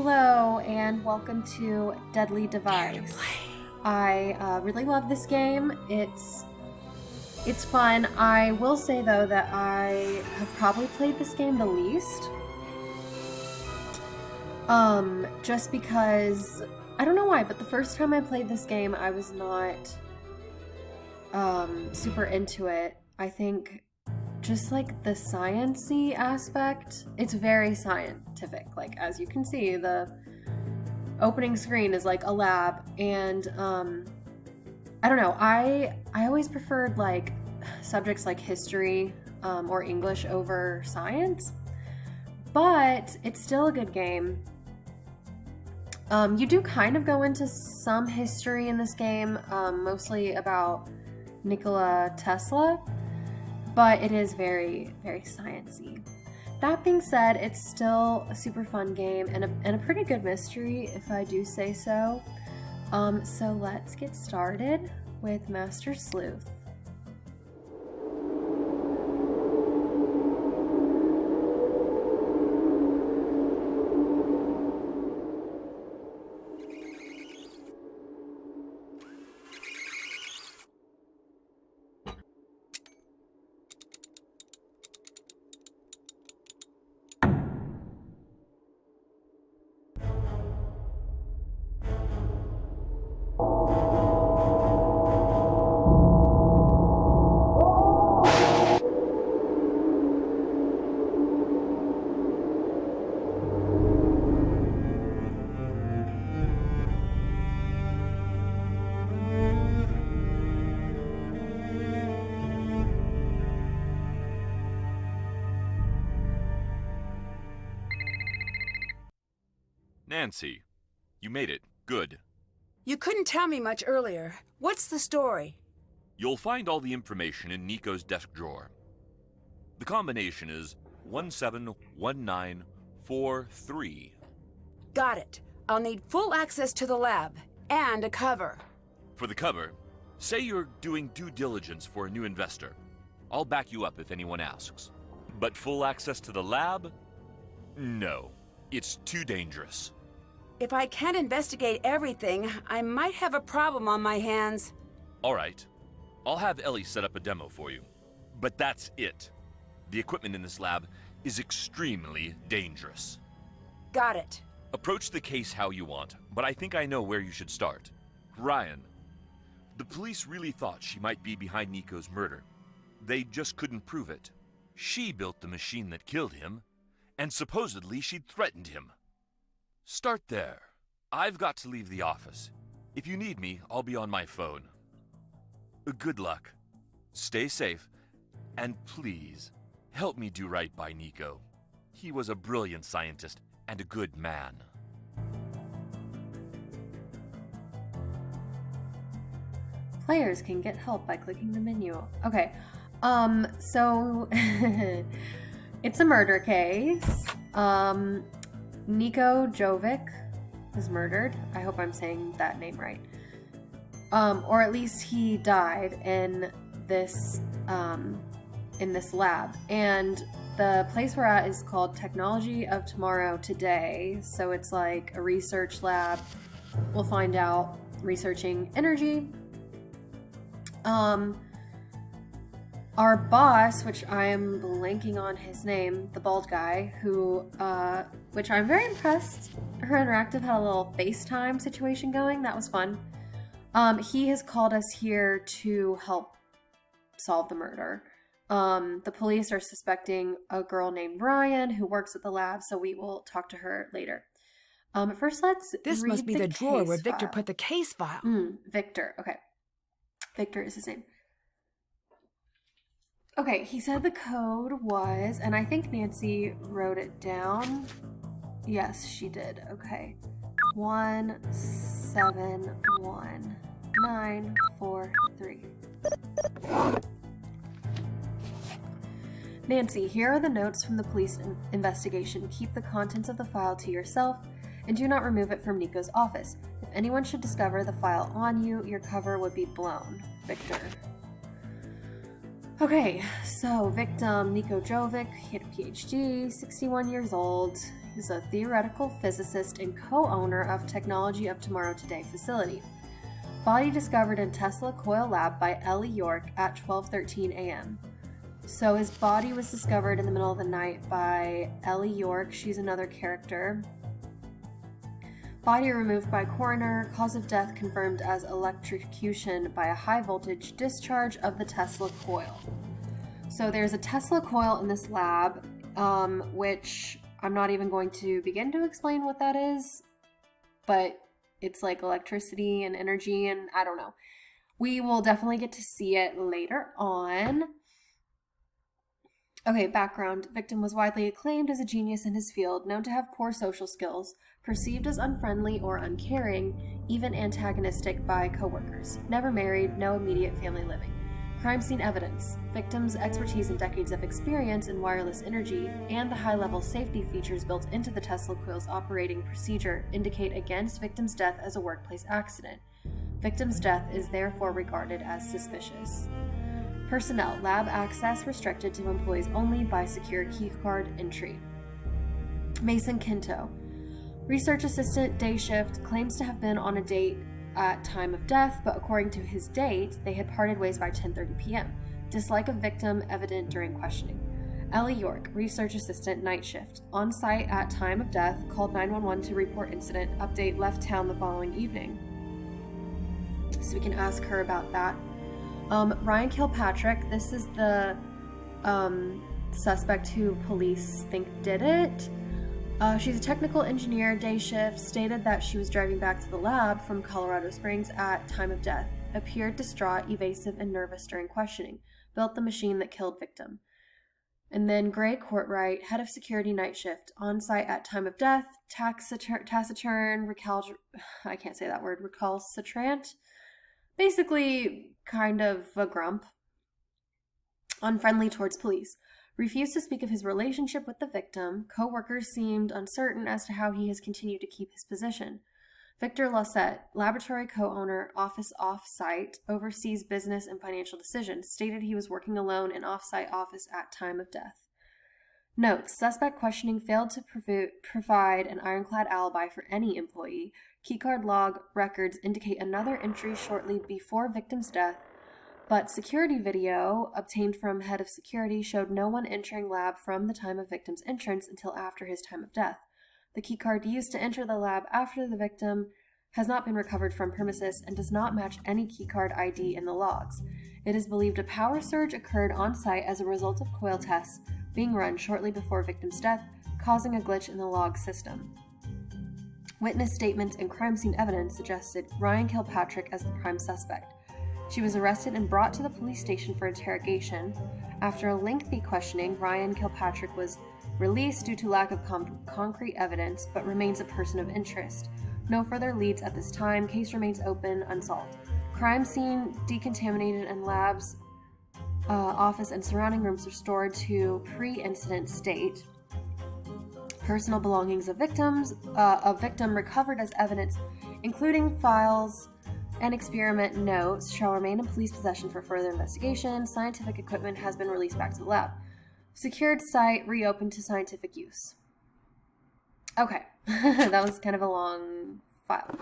Hello and welcome to Deadly Device. I really love this game. It's fun. I will say though that I have probably played this game the least. Just because I don't know why, but the first time I played this game I was not super into it. I think just like the science-y aspect, it's very scientific. Like, as you can see, the opening screen is like a lab, and I don't know, I always preferred like subjects like history or English over science, but it's still a good game. You do kind of go into some history in this game, mostly about Nikola Tesla, but it is very, very sciencey. That being said, it's still a super fun game and a pretty good mystery, if I do say so. So let's get started with Master Sleuth. Nancy, you made it. Good. You couldn't tell me much earlier. What's the story? You'll find all the information in Nico's desk drawer. The combination is 171943. Got it. I'll need full access to the lab and a cover. For the cover, say you're doing due diligence for a new investor. I'll back you up if anyone asks. But full access to the lab? No. It's too dangerous. If I can't investigate everything, I might have a problem on my hands. All right. I'll have Ellie set up a demo for you. But that's it. The equipment in this lab is extremely dangerous. Got it. Approach the case how you want, but I think I know where you should start. Ryan. The police really thought she might be behind Nico's murder. They just couldn't prove it. She built the machine that killed him, and supposedly she'd threatened him. Start there. I've got to leave the office. If you need me, I'll be on my phone. Good luck. Stay safe, and please, help me do right by Nico. He was a brilliant scientist and a good man. Players can get help by clicking the menu. Okay, so it's a murder case. Niko Jovic was murdered. I hope I'm saying that name right. Or at least he died in this lab. And the place we're at is called Technology of Tomorrow Today. So it's like a research lab. We'll find out. Researching energy. Our boss, which I am blanking on his name, the bald guy, who, which I'm very impressed. Her Interactive had a little FaceTime situation going. That was fun. He has called us here to help solve the murder. The police are suspecting a girl named Ryan who works at the lab, so we will talk to her later. First, let's This read must be the drawer where Victor put the case file. Victor. Okay. Victor is his name. Okay, he said the code was, and I think Nancy wrote it down. Yes, she did. Okay. 171943. Nancy, here are the notes from the police investigation. Keep the contents of the file to yourself and do not remove it from Nico's office. If anyone should discover the file on you, your cover would be blown. Victor. Okay, so victim Niko Jovic, he had a PhD, 61 years old. is a theoretical physicist and co-owner of Technology of Tomorrow Today facility. Body discovered in Tesla Coil Lab by Ellie York at 12:13 a.m. So his body was discovered in the middle of the night by Ellie York. She's another character. Body removed by coroner. Cause of death confirmed as electrocution by a high voltage discharge of the Tesla coil. So there's a Tesla coil in this lab, which I'm not even going to begin to explain what that is, but it's like electricity and energy, and I don't know. We will definitely get to see it later on. Okay, background. Victim was widely acclaimed as a genius in his field, known to have poor social skills, perceived as unfriendly or uncaring, even antagonistic by coworkers. Never married, no immediate family living. Crime scene evidence. Victim's expertise and decades of experience in wireless energy and the high-level safety features built into the Tesla coil's operating procedure indicate against victim's death as a workplace accident. Victim's death is therefore regarded as suspicious. Personnel. Lab access restricted to employees only by secure keycard entry. Mason Kinto. Research assistant, day shift, claims to have been on a date at time of death, but according to his date, they had parted ways by 10:30 p.m. Dislike of victim evident during questioning. Ellie York, research assistant, night shift, on site at time of death, called 911 to report incident, update, left town the following evening. So we can ask her about that. Ryan Kilpatrick, this is the suspect who police think did it. She's a technical engineer, day shift, stated that she was driving back to the lab from Colorado Springs at time of death, appeared distraught, evasive, and nervous during questioning, built the machine that killed victim. And then Gray Courtright, head of security, night shift, on site at time of death, taciturn, I can't say that word, recalcitrant, basically kind of a grump, unfriendly towards police. Refused to speak of his relationship with the victim. Co-workers seemed uncertain as to how he has continued to keep his position. Victor Lassette, laboratory co-owner, office off-site, oversees business and financial decisions, stated he was working alone in off-site office at time of death. Notes, suspect questioning failed to provide an ironclad alibi for any employee. Keycard log records indicate another entry shortly before victim's death, but security video obtained from head of security showed no one entering lab from the time of victim's entrance until after his time of death. The keycard used to enter the lab after the victim has not been recovered from premises and does not match any keycard ID in the logs. It is believed a power surge occurred on site as a result of coil tests being run shortly before victim's death, causing a glitch in the log system. Witness statements and crime scene evidence suggested Ryan Kilpatrick as the prime suspect. She was arrested and brought to the police station for interrogation. After a lengthy questioning, Ryan Kilpatrick was released due to lack of concrete evidence, but remains a person of interest. No further leads at this time. Case remains open, unsolved. Crime scene decontaminated and labs, office and surrounding rooms restored to pre-incident state. Personal belongings of victim recovered as evidence, including files and experiment notes, shall remain in police possession for further investigation. Scientific equipment has been released back to the lab. Secured site reopened to scientific use. Okay, that was kind of a long file.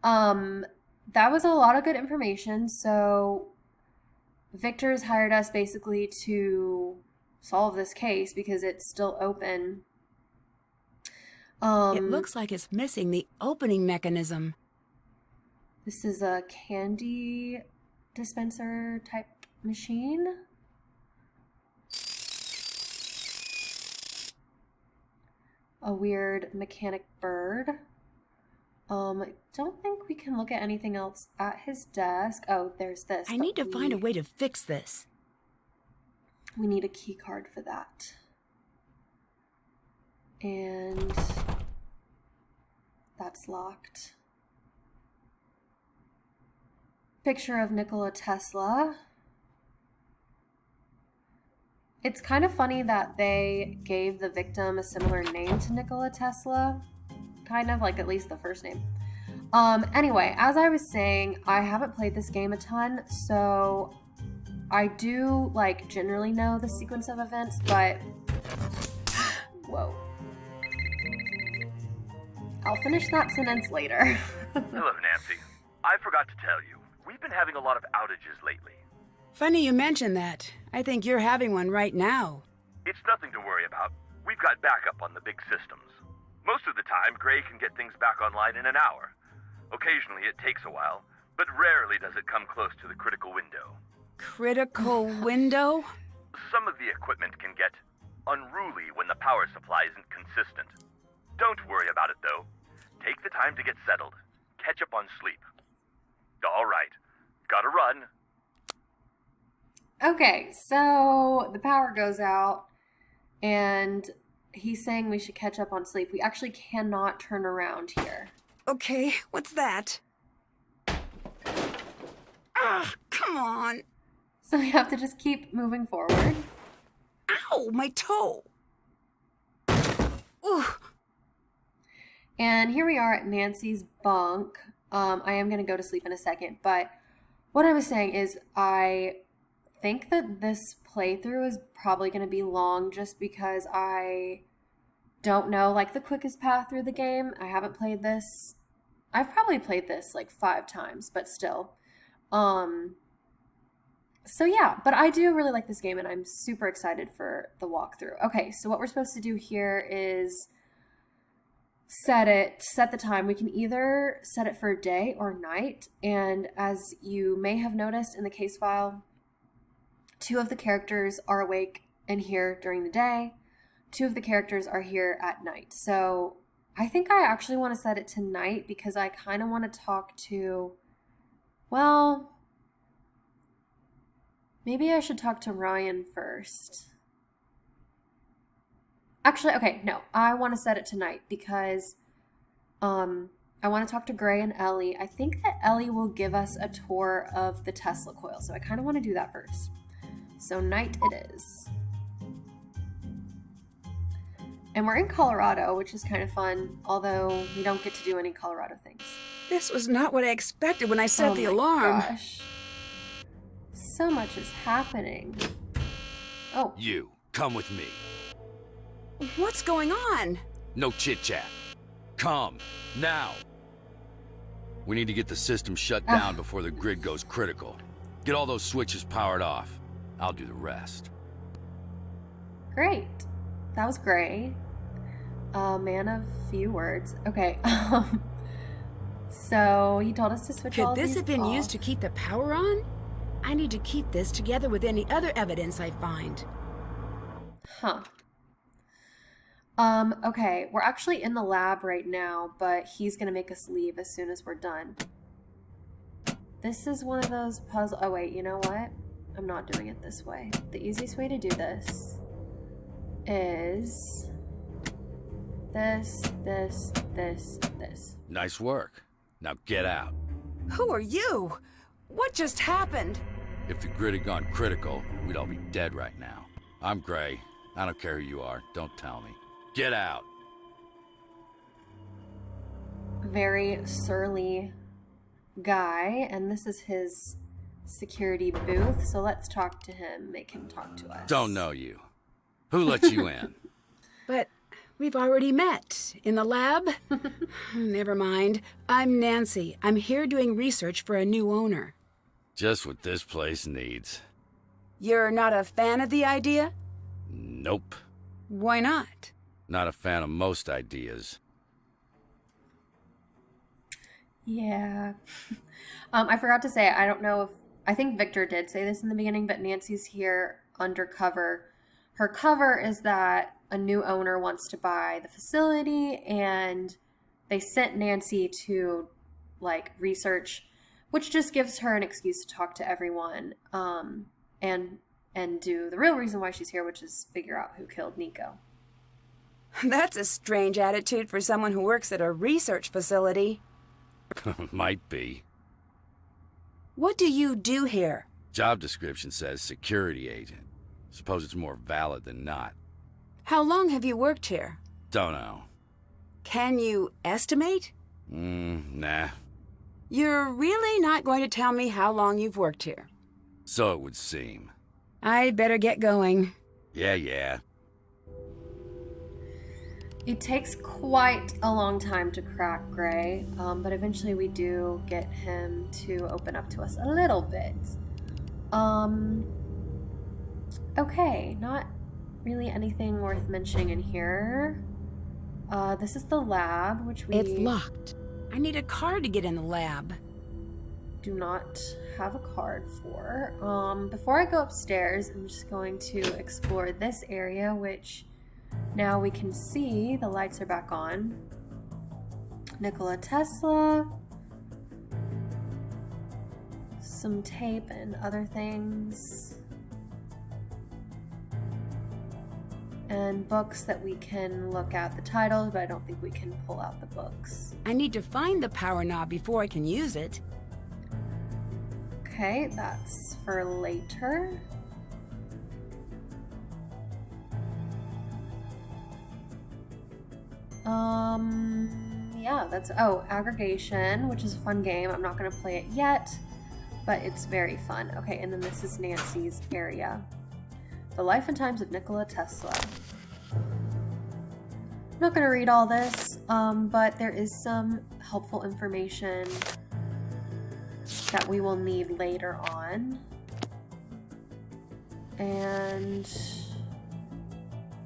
That was a lot of good information. So Victor has hired us basically to solve this case because it's still open. It looks like it's missing the opening mechanism. This is a candy dispenser type machine. A weird mechanic bird. I don't think we can look at anything else at his desk. Oh, there's this. I need to find a way to fix this. We need a key card for that. And that's locked. Picture of Nikola Tesla. It's kind of funny that they gave the victim a similar name to Nikola Tesla. Kind of, like at least the first name. Anyway, as I was saying, I haven't played this game a ton, so I do, like, generally know the sequence of events, but... Whoa. I'll finish that sentence later. Hello, Nancy. I forgot to tell you, we've been having a lot of outages lately. Funny you mention that. I think you're having one right now. It's nothing to worry about. We've got backup on the big systems. Most of the time, Gray can get things back online in an hour. Occasionally it takes a while, but rarely does it come close to the critical window. Critical window? Some of the equipment can get unruly when the power supply isn't consistent. Don't worry about it, though. Take the time to get settled. Catch up on sleep. All right. Gotta run. Okay, so the power goes out, and he's saying we should catch up on sleep. We actually cannot turn around here. Okay, what's that? Ah, come on. So we have to just keep moving forward. Ow, my toe. Ooh. And here we are at Nancy's bunk. I am going to go to sleep in a second, but what I was saying is I think that this playthrough is probably going to be long just because I don't know like the quickest path through the game. I haven't played this. I've probably played this like 5 times, but still. So yeah, but I do really like this game and I'm super excited for the walkthrough. Okay, so what we're supposed to do here is set the time. We can either set it for day or night, and as you may have noticed in the case file, 2 of the characters are awake and here during the day. 2 of the characters are here at night. So I think I actually want to set it to night because I kind of want to talk to, well, maybe I should talk to Ryan first. Actually, okay, no, I want to set it to night because I want to talk to Gray and Ellie. I think that Ellie will give us a tour of the Tesla coil, so I kind of want to do that first. So night it is. And we're in Colorado, which is kind of fun, although we don't get to do any Colorado things. This was not what I expected when I set the alarm. Gosh. So much is happening. Oh. You, come with me. What's going on? No chit-chat. Come, now. We need to get the system shut down before the grid goes critical. Get all those switches powered off. I'll do the rest. Great. That was great. Man of few words. Okay. So he told us to switch all Could this these have been off. used to keep the power on? I need to keep this together with any other evidence I find. Huh. Okay, we're actually in the lab right now, but he's gonna make us leave as soon as we're done. This is one of those puzzle. Oh wait, you know what? I'm not doing it this way. The easiest way to do this is this. Nice work. Now get out. Who are you? What just happened? If the grid had gone critical, we'd all be dead right now. I'm Gray. I don't care who you are. Don't tell me. Get out. Very surly guy, and this is his security booth, so let's talk to him, make him talk to us. Don't know you. Who let you in? But we've already met. In the lab? Never mind. I'm Nancy. I'm here doing research for a new owner. Just what this place needs. You're not a fan of the idea? Nope. Why not? Not a fan of most ideas. Yeah. I forgot to say, I don't know if, I think Victor did say this in the beginning, but Nancy's here undercover. Her cover is that a new owner wants to buy the facility, and they sent Nancy to, like, research, which just gives her an excuse to talk to everyone, and do the real reason why she's here, which is figure out who killed Nico. That's a strange attitude for someone who works at a research facility. Might be. What do you do here? Job description says security agent. Suppose it's more valid than not. How long have you worked here? Don't know. Can you estimate? Nah. You're really not going to tell me how long you've worked here? So it would seem. I'd better get going. Yeah. It takes quite a long time to crack Gray, but eventually we do get him to open up to us a little bit. Okay, not really anything worth mentioning in here. This is the lab, which we... It's locked. I need a card to get in the lab. Do not have a card for. Before I go upstairs, I'm just going to explore this area, which now we can see the lights are back on. Nikola Tesla. Some tape and other things. And books that we can look at the titles, but I don't think we can pull out the books. I need to find the power knob before I can use it. Okay, that's for later. Yeah, that's, oh, Aggregation, which is a fun game. I'm not gonna play it yet, but it's very fun. Okay, and then this is Nancy's area. The Life and Times of Nikola Tesla. I'm not gonna read all this, but there is some helpful information that we will need later on. And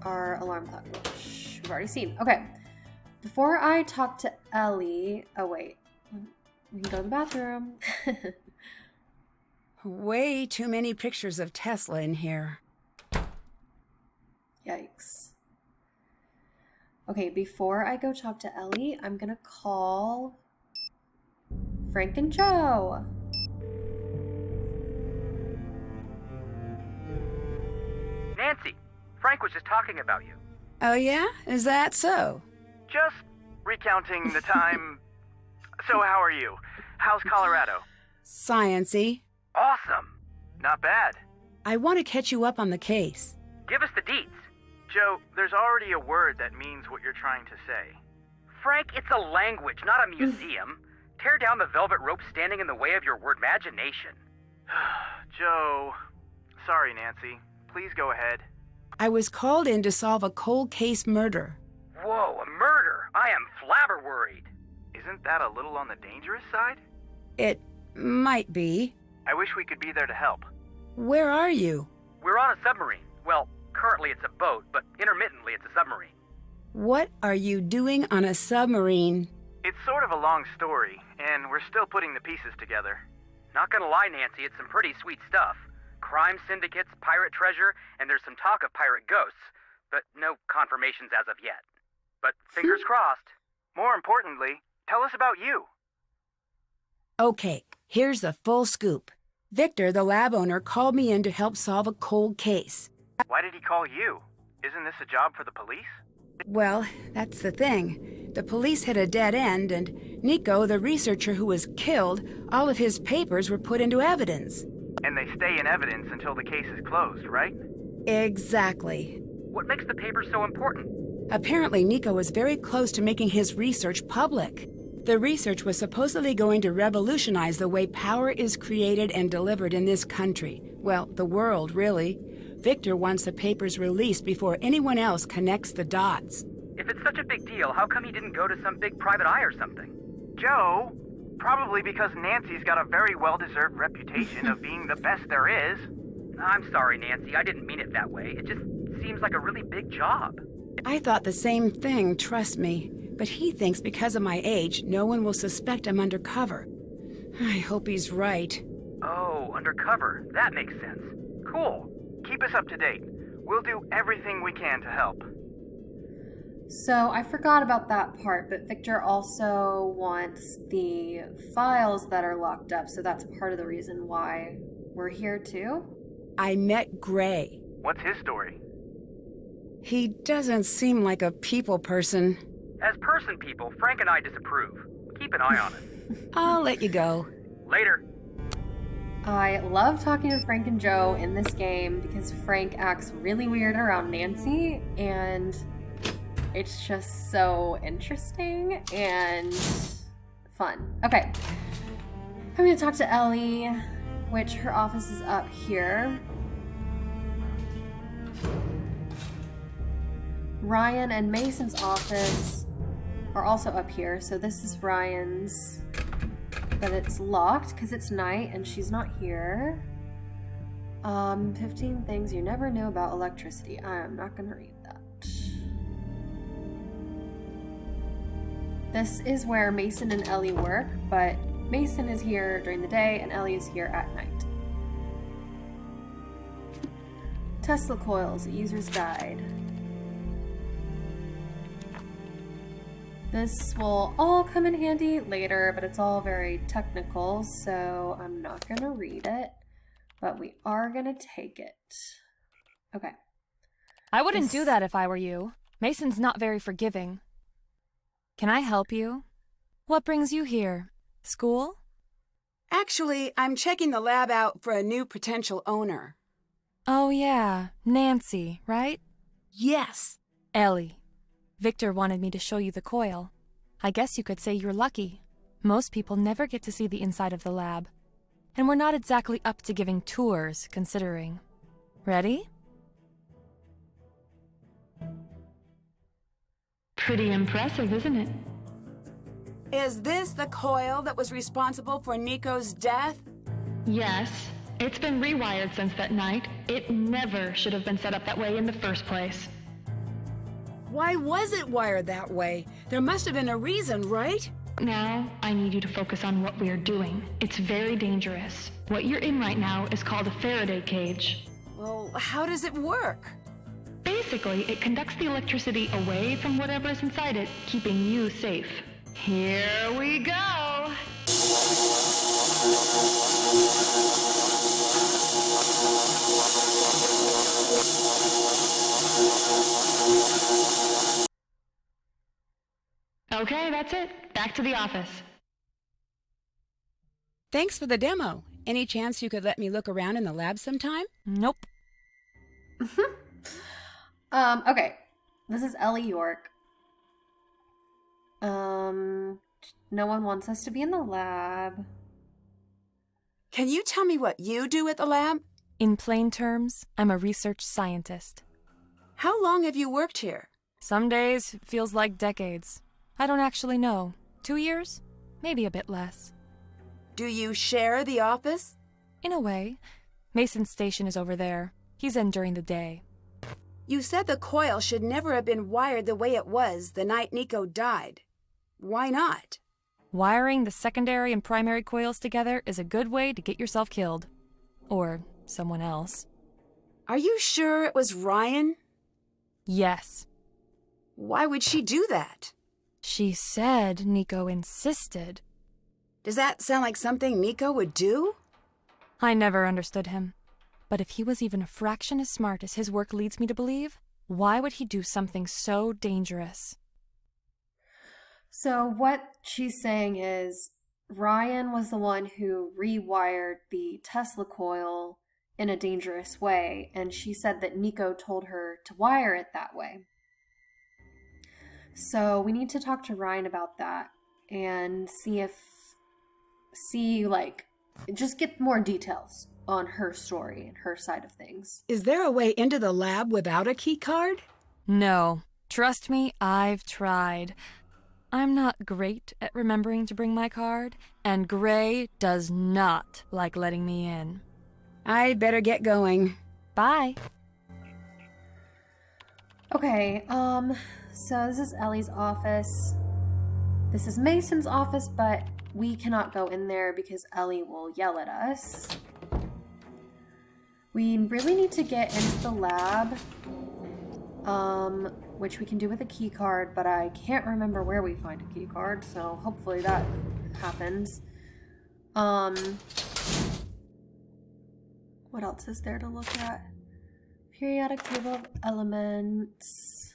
our alarm clock, which we've already seen. Okay, before I talk to Ellie, oh wait, we can go to the bathroom. Way too many pictures of Tesla in here. Yikes. Okay, before I go talk to Ellie, I'm gonna call Frank and Joe. Nancy, Frank was just talking about you. Oh yeah? Is that so? Just recounting the time. So how are you? How's Colorado? Science-y. Awesome. Not bad. I want to catch you up on the case. Give us the deets. Joe, there's already a word that means what you're trying to say. Frank, it's a language, not a museum. Tear down the velvet rope standing in the way of your word imagination. Joe. Sorry, Nancy. Please go ahead. I was called in to solve a cold case murder. Whoa, a murder. I am flabber worried. Isn't that a little on the dangerous side? It might be. I wish we could be there to help. Where are you? We're on a submarine. Well, currently it's a boat, but intermittently it's a submarine. What are you doing on a submarine? It's sort of a long story, and we're still putting the pieces together. Not gonna lie, Nancy, it's some pretty sweet stuff. Crime syndicates, pirate treasure, and there's some talk of pirate ghosts, but no confirmations as of yet. But fingers crossed. More importantly, tell us about you. Okay, here's the full scoop. Victor, the lab owner, called me in to help solve a cold case. Why did he call you? Isn't this a job for the police? Well, that's the thing. The police hit a dead end, and Nico, the researcher who was killed, all of his papers were put into evidence. And they stay in evidence until the case is closed, right? Exactly. What makes the papers so important? Apparently, Nico was very close to making his research public. The research was supposedly going to revolutionize the way power is created and delivered in this country. Well, the world, really. Victor wants the papers released before anyone else connects the dots. If it's such a big deal, how come he didn't go to some big private eye or something? Joe, probably because Nancy's got a very well-deserved reputation of being the best there is. I'm sorry, Nancy. I didn't mean it that way. It just seems like a really big job. I thought the same thing, trust me. But he thinks because of my age, no one will suspect I'm undercover. I hope he's right. Oh, undercover. That makes sense. Cool. Keep us up to date. We'll do everything we can to help. So I forgot about that part, but Victor also wants the files that are locked up, so that's part of the reason why we're here too. I met Gray. What's his story? He doesn't seem like a people person. As person people, Frank and I disapprove. Keep an eye on it. I'll let you go. Later. I love talking to Frank and Joe in this game because Frank acts really weird around Nancy, and it's just so interesting and fun. Okay, I'm gonna talk to Ellie, which her office is up here. Ryan and Mason's office are also up here. So this is Ryan's, but it's locked because it's night and she's not here. 15 things you never knew about electricity. I'm not gonna read that. This is where Mason and Ellie work, but Mason is here during the day and Ellie is here at night. Tesla coils, user's guide. This will all come in handy later, but it's all very technical, so I'm not gonna read it, but we are gonna take it. Okay. I wouldn't do that if I were you. Mason's not very forgiving. Can I help you? What brings you here? School? Actually, I'm checking the lab out for a new potential owner. Oh yeah, Nancy, right? Yes. Ellie. Victor wanted me to show you the coil. I guess you could say you're lucky. Most people never get to see the inside of the lab. And we're not exactly up to giving tours, considering. Ready? Pretty impressive, isn't it? Is this the coil that was responsible for Nico's death? Yes. It's been rewired since that night. It never should have been set up that way in the first place. Why was it wired that way? There must have been a reason, right? Now, I need you to focus on what we are doing. It's very dangerous. What you're in right now is called a Faraday cage. Well, how does it work? Basically, it conducts the electricity away from whatever is inside it, keeping you safe. Here we go! Okay, that's it. Back to the office. Thanks for the demo. Any chance you could let me look around in the lab sometime? Nope. Okay. This is Ellie York. No one wants us to be in the lab. Can you tell me what you do at the lab? In plain terms, I'm a research scientist. How long have you worked here? Some days it feels like decades. I don't actually know. 2 years? Maybe a bit less. Do you share the office? In a way. Mason's station is over there. He's in during the day. You said the coil should never have been wired the way it was the night Nico died. Why not? Wiring the secondary and primary coils together is a good way to get yourself killed. Or someone else. Are you sure it was Ryan? Yes. Why would she do that? She said Nico insisted. Does that sound like something Nico would do? I never understood him. But if he was even a fraction as smart as his work leads me to believe, why would he do something so dangerous? So what she's saying is Ryan was the one who rewired the Tesla coil in a dangerous way, and she said that Nico told her to wire it that way. So we need to talk to Ryan about that and just get more details on her story and her side of things. Is there a way into the lab without a key card? No. Trust me, I've tried. I'm not great at remembering to bring my card, and Gray does not like letting me in. I'd better get going. Bye. Okay, so this is Ellie's office. This is Mason's office, but we cannot go in there because Ellie will yell at us. We really need to get into the lab, which we can do with a key card, but I can't remember where we find a key card, so hopefully that happens. What else is there to look at? Periodic table of elements.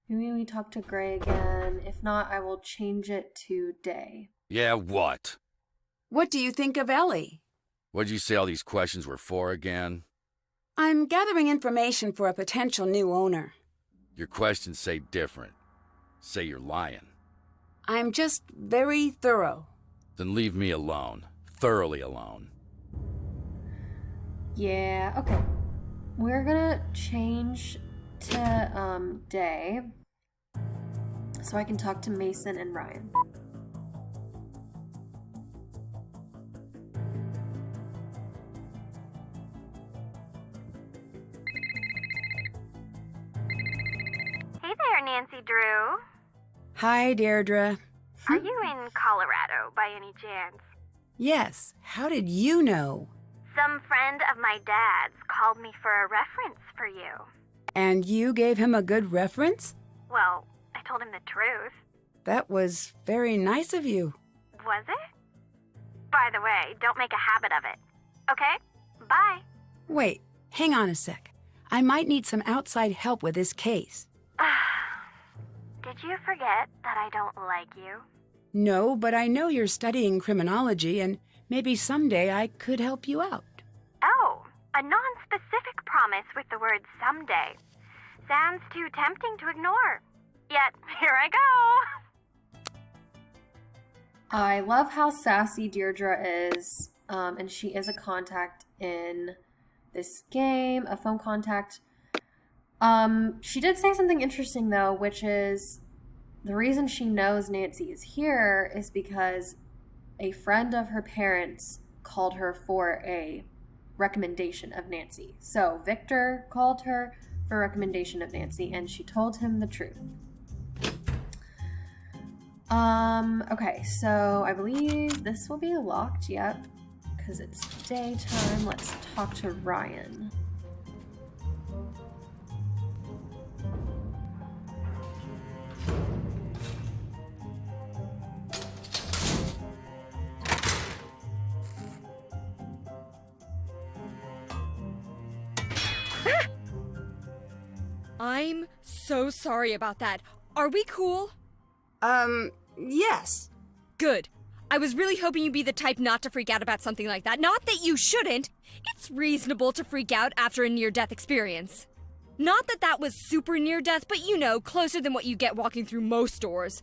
Maybe we talk to Gray again. If not, I will change it to day. Yeah, what? What do you think of Ellie? What'd you say all these questions were for again? I'm gathering information for a potential new owner. Your questions say different. Say you're lying. I'm just very thorough. Then leave me alone. Thoroughly alone. Yeah, okay. We're gonna change to Day so I can talk to Mason and Ryan. Hey there, Nancy Drew. Hi, Deirdre. Are you in Colorado by any chance? Yes. How did you know? Some friend of my dad's called me for a reference for you. And you gave him a good reference? Well, I told him the truth. That was very nice of you. Was it? By the way, don't make a habit of it. Okay? Bye. Wait, hang on a sec. I might need some outside help with this case. Did you forget that I don't like you? No, but I know you're studying criminology, and maybe someday I could help you out. Oh, a non-specific promise with the word someday. Sounds too tempting to ignore. Yet, here I go. I love how sassy Deirdre is, and she is a contact in this game, a phone contact. She did say something interesting, though, which is the reason she knows Nancy is here is because a friend of her parents called her for a recommendation of Nancy. So Victor called her for a recommendation of Nancy, and she told him the truth. Okay, so I believe this will be locked, yep, because it's daytime. Let's talk to Ryan. I'm so sorry about that. Are we cool? Yes. Good. I was really hoping you'd be the type not to freak out about something like that. Not that you shouldn't. It's reasonable to freak out after a near-death experience. Not that that was super near-death, but you know, closer than what you get walking through most doors.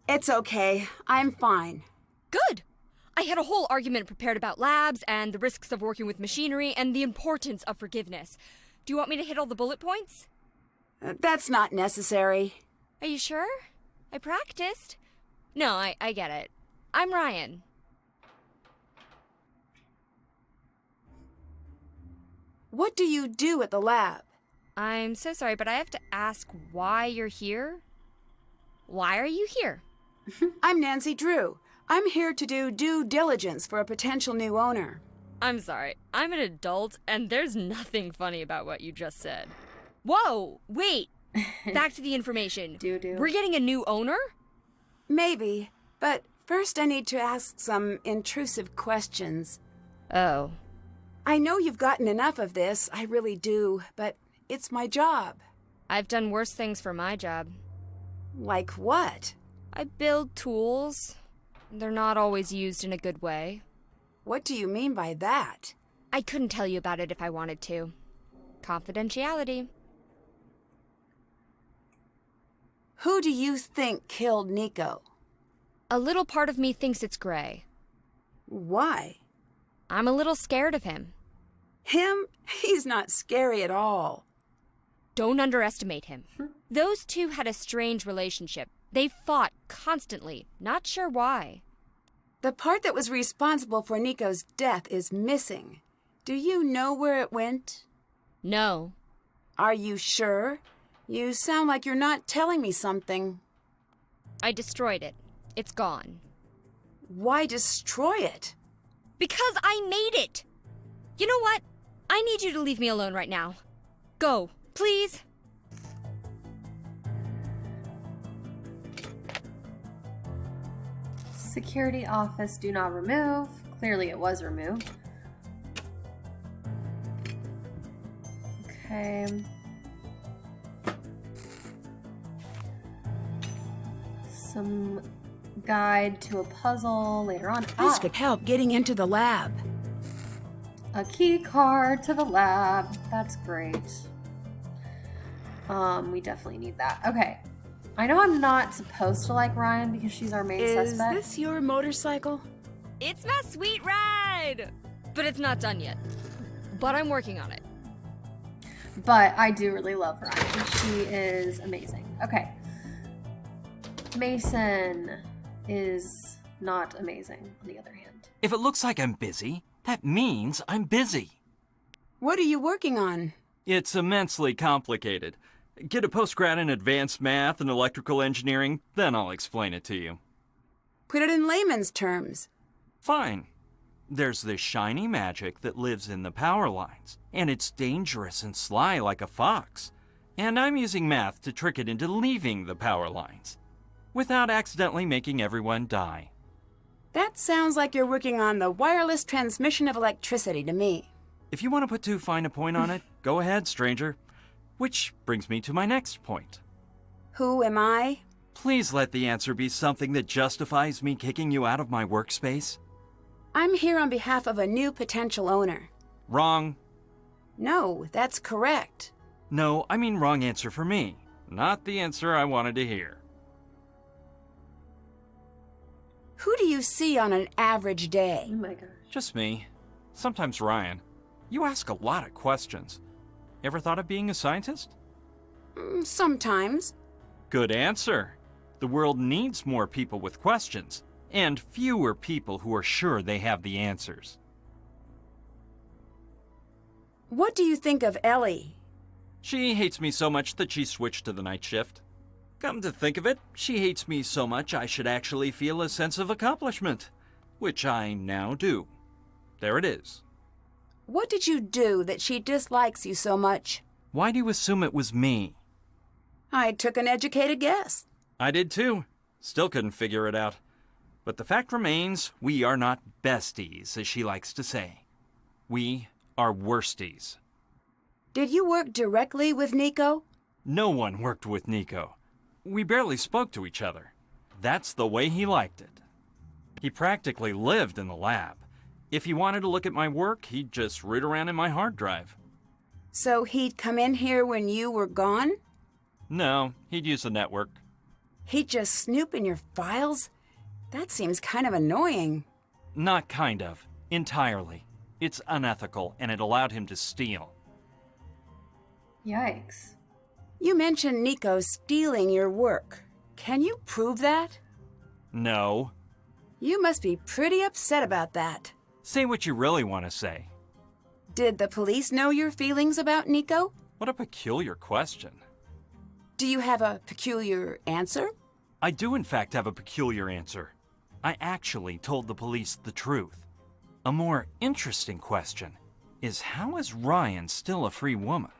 It's okay. I'm fine. Good. I had a whole argument prepared about labs and the risks of working with machinery and the importance of forgiveness. Do you want me to hit all the bullet points? That's not necessary. Are you sure? I practiced. No, I get it. I'm Ryan. What do you do at the lab? I'm so sorry, but I have to ask why you're here. Why are you here? I'm Nancy Drew. I'm here to do due diligence for a potential new owner. I'm sorry. I'm an adult, and there's nothing funny about what you just said. Whoa! Wait! Back to the information. We're getting a new owner? Maybe, but first I need to ask some intrusive questions. Oh. I know you've gotten enough of this, I really do, but it's my job. I've done worse things for my job. Like what? I build tools. They're not always used in a good way. What do you mean by that? I couldn't tell you about it if I wanted to. Confidentiality. Who do you think killed Nico? A little part of me thinks it's Gray. Why? I'm a little scared of him. Him? He's not scary at all. Don't underestimate him. Those two had a strange relationship. They fought constantly, not sure why. The part that was responsible for Nico's death is missing. Do you know where it went? No. Are you sure? You sound like you're not telling me something. I destroyed it. It's gone. Why destroy it? Because I made it! You know what? I need you to leave me alone right now. Go, please. Security office, do not remove. Clearly it was removed. Okay. Some guide to a puzzle later on. This could help getting into the lab. A key card to the lab. That's great. We definitely need that. Okay. I know I'm not supposed to like Ryan because she's our main suspect. Is this your motorcycle? It's my sweet ride! But it's not done yet. But I'm working on it. But I do really love Ryan. She is amazing. Okay. Mason is not amazing, on the other hand. If it looks like I'm busy, that means I'm busy. What are you working on? It's immensely complicated. Get a postgrad in advanced math and electrical engineering, then I'll explain it to you. Put it in layman's terms. Fine. There's this shiny magic that lives in the power lines, and it's dangerous and sly like a fox. And I'm using math to trick it into leaving the power lines, without accidentally making everyone die. That sounds like you're working on the wireless transmission of electricity to me. If you want to put too fine a point on it, go ahead, stranger. Which brings me to my next point. Who am I? Please let the answer be something that justifies me kicking you out of my workspace. I'm here on behalf of a new potential owner. Wrong. No, that's correct. No, I mean wrong answer for me. Not the answer I wanted to hear. Who do you see on an average day? Oh my gosh. Just me. Sometimes Ryan. You ask a lot of questions. Ever thought of being a scientist? Sometimes. Good answer. The world needs more people with questions, and fewer people who are sure they have the answers. What do you think of Ellie? She hates me so much that she switched to the night shift. Come to think of it, she hates me so much I should actually feel a sense of accomplishment, which I now do. There it is. What did you do that she dislikes you so much? Why do you assume it was me? I took an educated guess. I did too. Still couldn't figure it out. But the fact remains, we are not besties, as she likes to say. We are worsties. Did you work directly with Nico? No one worked with Nico. We barely spoke to each other. That's the way he liked it. He practically lived in the lab. If he wanted to look at my work, he'd just root around in my hard drive. So he'd come in here when you were gone? No, he'd use the network. He'd just snoop in your files? That seems kind of annoying. Not kind of. Entirely. It's unethical, and it allowed him to steal. Yikes. You mentioned Nico stealing your work. Can you prove that? No. You must be pretty upset about that. Say what you really want to say. Did the police know your feelings about Nico? What a peculiar question. Do you have a peculiar answer? I do in fact have a peculiar answer. I actually told the police the truth. A more interesting question is, how is Ryan still a free woman?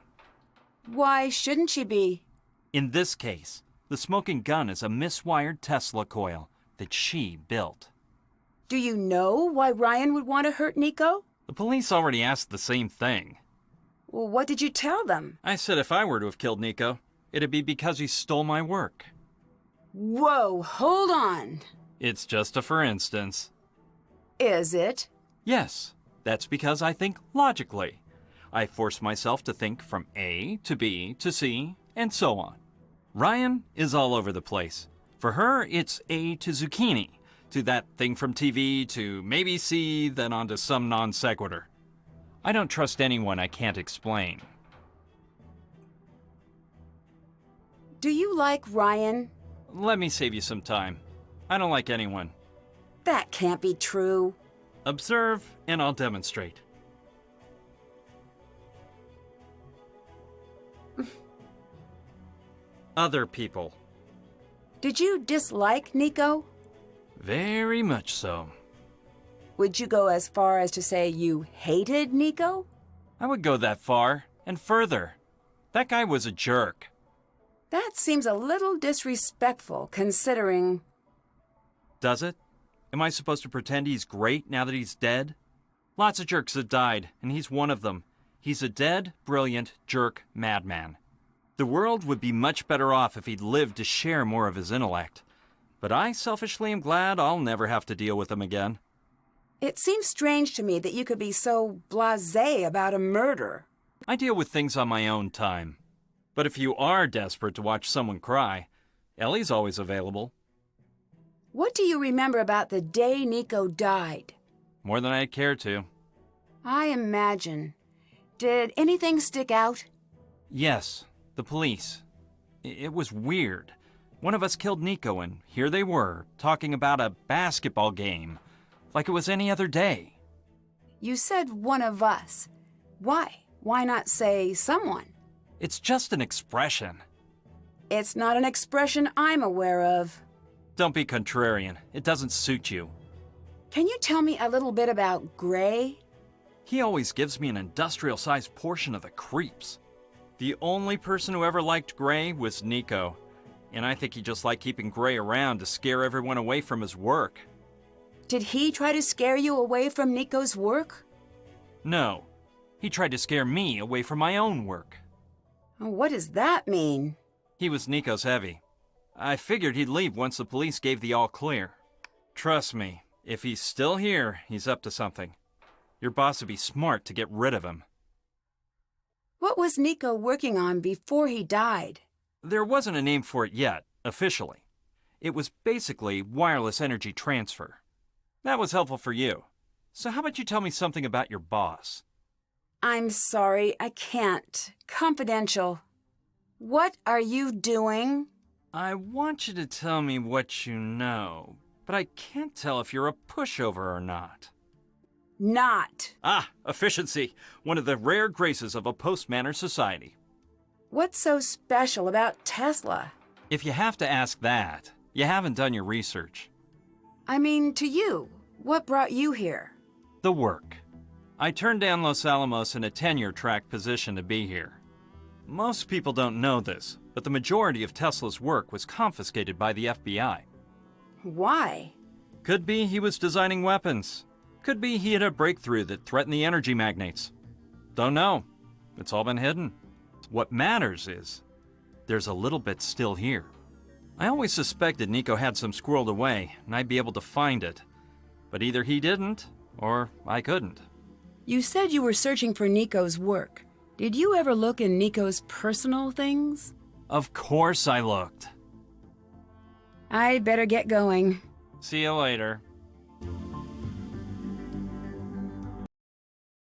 Why shouldn't she be? In this case, the smoking gun is a miswired Tesla coil that she built. Do you know why Ryan would want to hurt Nico? The police already asked the same thing. Well, what did you tell them? I said if I were to have killed Nico, it'd be because he stole my work. Whoa, hold on. It's just a for instance. Is it? Yes, that's because I think logically. I force myself to think from A to B to C, and so on. Ryan is all over the place. For her, it's A to zucchini, to that thing from TV, to maybe C, then on to some non sequitur. I don't trust anyone I can't explain. Do you like Ryan? Let me save you some time. I don't like anyone. That can't be true. Observe, and I'll demonstrate. Other people. Did you dislike Nico? Very much so. Would you go as far as to say you hated Nico? I would go that far, and further. That guy was a jerk. That seems a little disrespectful, considering... Does it? Am I supposed to pretend he's great now that he's dead? Lots of jerks have died, and he's one of them. He's a dead, brilliant, jerk madman. The world would be much better off if he'd lived to share more of his intellect. But I selfishly am glad I'll never have to deal with him again. It seems strange to me that you could be so blasé about a murder. I deal with things on my own time. But if you are desperate to watch someone cry, Ellie's always available. What do you remember about the day Nico died? More than I'd care to. I imagine. Did anything stick out? Yes, the police. It was weird. One of us killed Nico, and here they were, talking about a basketball game, like it was any other day. You said one of us. Why? Why not say someone? It's just an expression. It's not an expression I'm aware of. Don't be contrarian. It doesn't suit you. Can you tell me a little bit about Gray? He always gives me an industrial-sized portion of the creeps. The only person who ever liked Gray was Nico, and I think he just liked keeping Gray around to scare everyone away from his work. Did he try to scare you away from Nico's work? No. He tried to scare me away from my own work. What does that mean? He was Nico's heavy. I figured he'd leave once the police gave the all clear. Trust me, if he's still here, he's up to something. Your boss would be smart to get rid of him. What was Nico working on before he died? There wasn't a name for it yet, officially. It was basically wireless energy transfer. That was helpful for you. So how about you tell me something about your boss? I'm sorry, I can't. Confidential. What are you doing? I want you to tell me what you know, but I can't tell if you're a pushover or not. Not. Ah, efficiency. One of the rare graces of a post-manner society. What's so special about Tesla? If you have to ask that, you haven't done your research. I mean, to you. What brought you here? The work. I turned down Los Alamos in a tenure-track position to be here. Most people don't know this, but the majority of Tesla's work was confiscated by the FBI. Why? Could be he was designing weapons. Could be he had a breakthrough that threatened the energy magnates. Don't know. It's all been hidden. What matters is, there's a little bit still here. I always suspected Nico had some squirreled away, and I'd be able to find it. But either he didn't, or I couldn't. You said you were searching for Nico's work. Did you ever look in Nico's personal things? Of course I looked. I'd better get going. See you later.